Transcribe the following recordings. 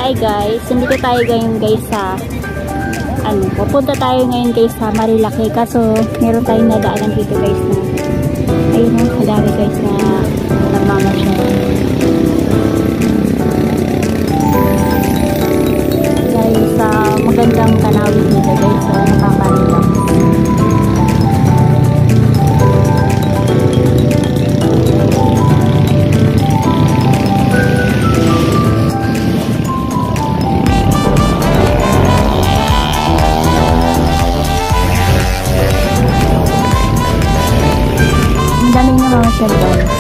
Hi guys, nandito tayo ngayon guys sa pupunta tayo ngayon guys sa Marilaki, kaso meron tayong nadaanan dito guys na ayun o, madami guys na nagmamasyal dahil sa magandang tanawin dito guys, so nakaka-relax. Ang daming namamasyal guys.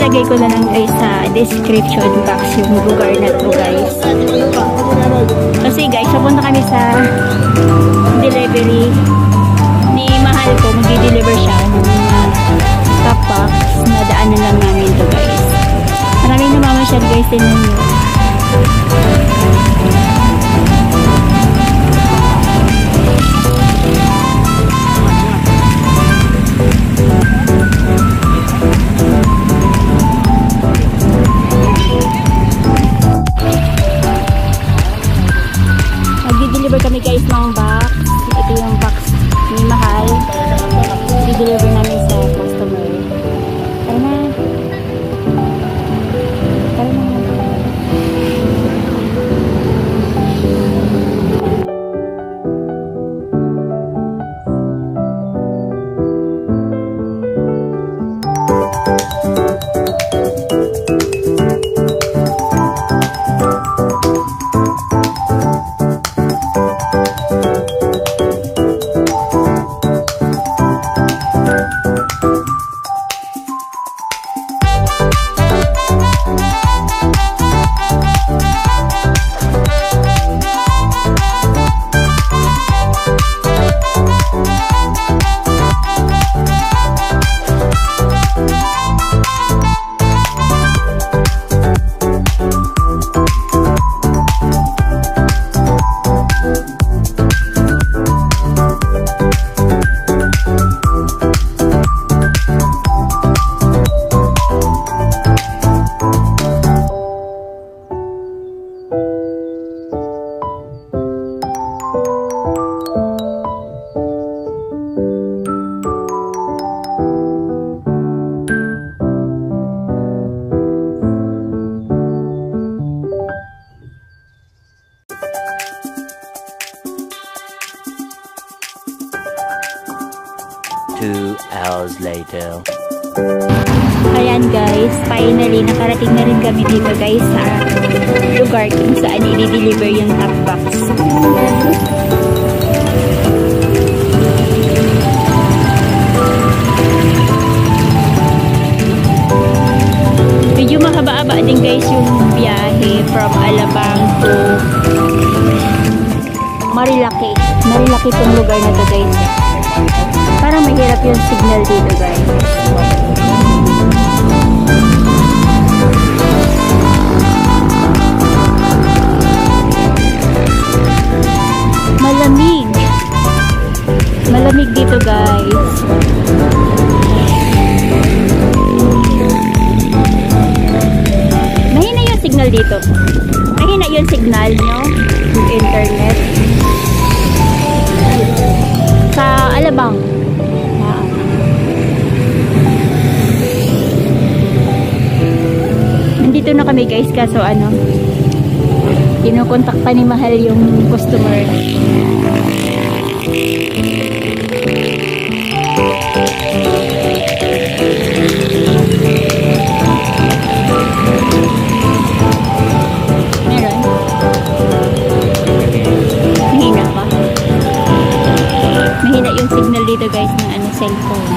Ilagay ko na lang guys sa description box yung lugar na to guys. Kasi guys, papunta kami sa delivery ni mahal ko. Mag-deliver siya ng top box na daanan lang namin to guys. Maraming namamasyal guys, tingnan nyo. Mag-deliver kami guys ng box. Ito yung box ni mahal. I-deliver namin sa customer. Tara na. Tara na. 2 hours later. Ayan guys, finally nakarating na rin kami dito guys sa lugar kung saan i-deliver yung top box. Medyo mahaba-haba din guys yung biyahe from Alabang to Marilaki. Marilaki tong lugar na to guys. Parang mahirap yung signal dito guys. Malamig. Malamig dito guys. Mahina yung signal dito. Mahina yung signal nyo. Yung internet. Sa Alabang. Nandito na kami guys kaso ano kinukontak pa ni Mahal yung customer. Meron? Mahina pa. Mahina yung signal dito guys ng ano, cellphone.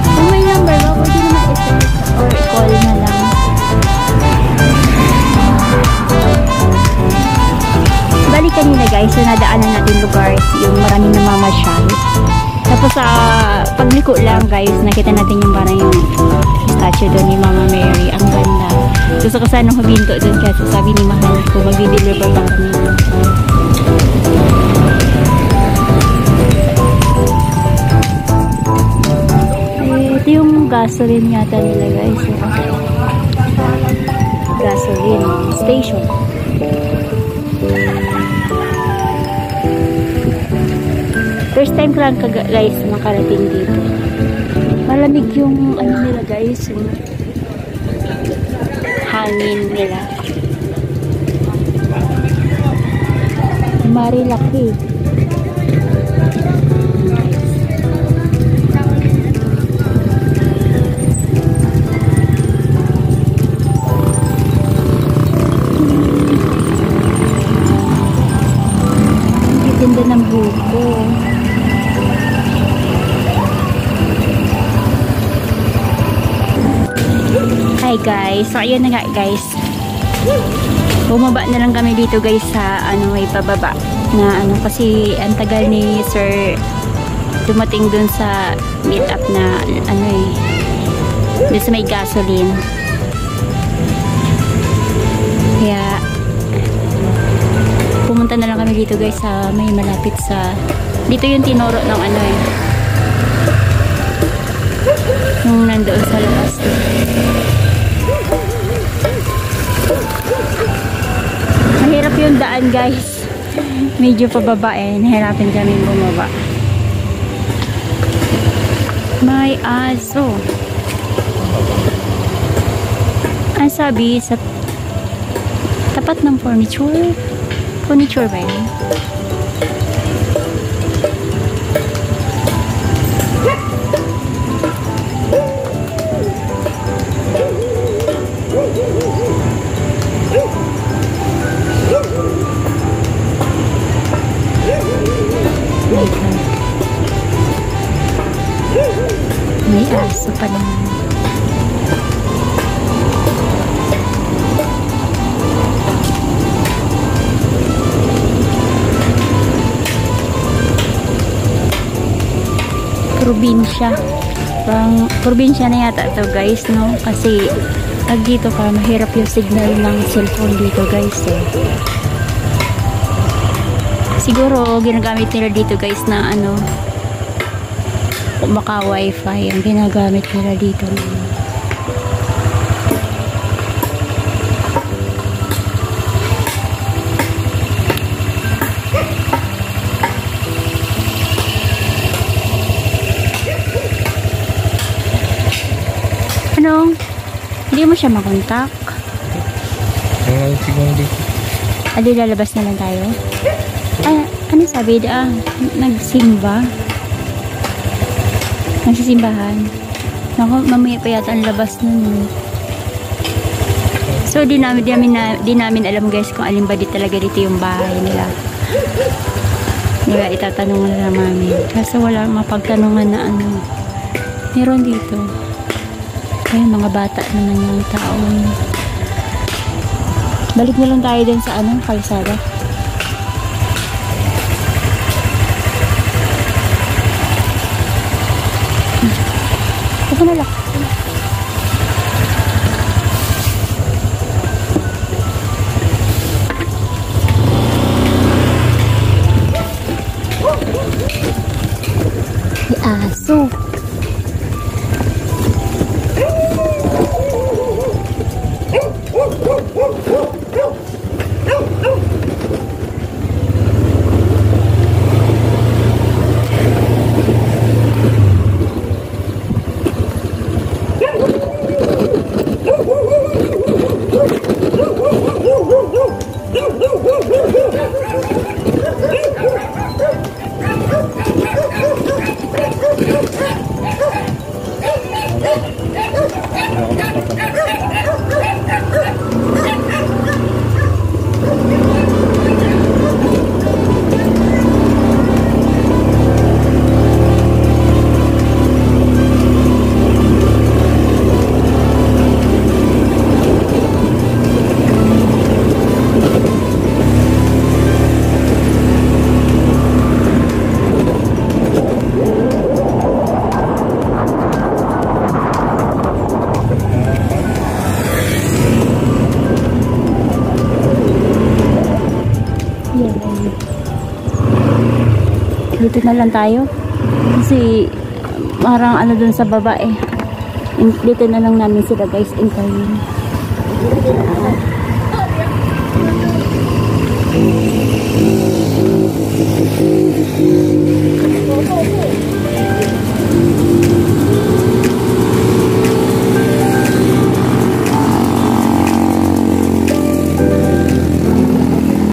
Kung may number ba, pwede naman i-text or i-call na lang. Bali kanina guys, so nadaanan natin lugar yung maraming namamasyal. Tapos sa pagliko lang guys, nakita natin yung parang yung statue doon ni Mama Mary. Ang ganda. Gusto ko sanang huminto doon kasi sabi ni Mahal ko mag-deliver pa kami. Ito yung gasoline yata nila guys. Gasoline station. First time ko lang guys makarating dito. Malamig yung ano nila guys, yung hangin nila. Marilaki. Ganda ng buko. Hi guys, so ayun na nga guys, bumaba na lang kami dito guys sa ano may pababa na ano kasi ang tagal ni Sir dumating dun sa meet up na ano dun sa may gasoline, kaya pumunta na lang kami dito guys sa may malapit sa dito yung tinuro ng ano yung nandoon sa labas. Mahirap yung daan guys, medyo pababa nahirapan kami bumaba. May aso. Ang sabi sa tapat ng furniture ba yun? May aso pa naman. Probinsya. Parang probinsya na yata to guys, no? Kasi pag dito ka, mahirap yung signal ng cellphone dito guys Siguro ginagamit nila dito guys na ano, baka wifi ang ginagamit nila dito. Ano? Hindi mo siya makontak? Siguro dito. Adi, lalabas na lang tayo? Ano sabi? Nagsimba. Nagsisimbahan. Naku, mamaya pa yata ang labas nun. So, di namin alam guys kung alin ba talaga dito yung bahay nila. Diba, itatanong na lang namin. Kasi wala mapagtanungan na ano. Meron dito. Ay, mga bata naman yung tao. Balik na lang tayo din sa kalsada. Ito na lang. Aso. Dito na lang tayo kasi parang dun sa baba eh. Dito na lang namin sila guys intayin.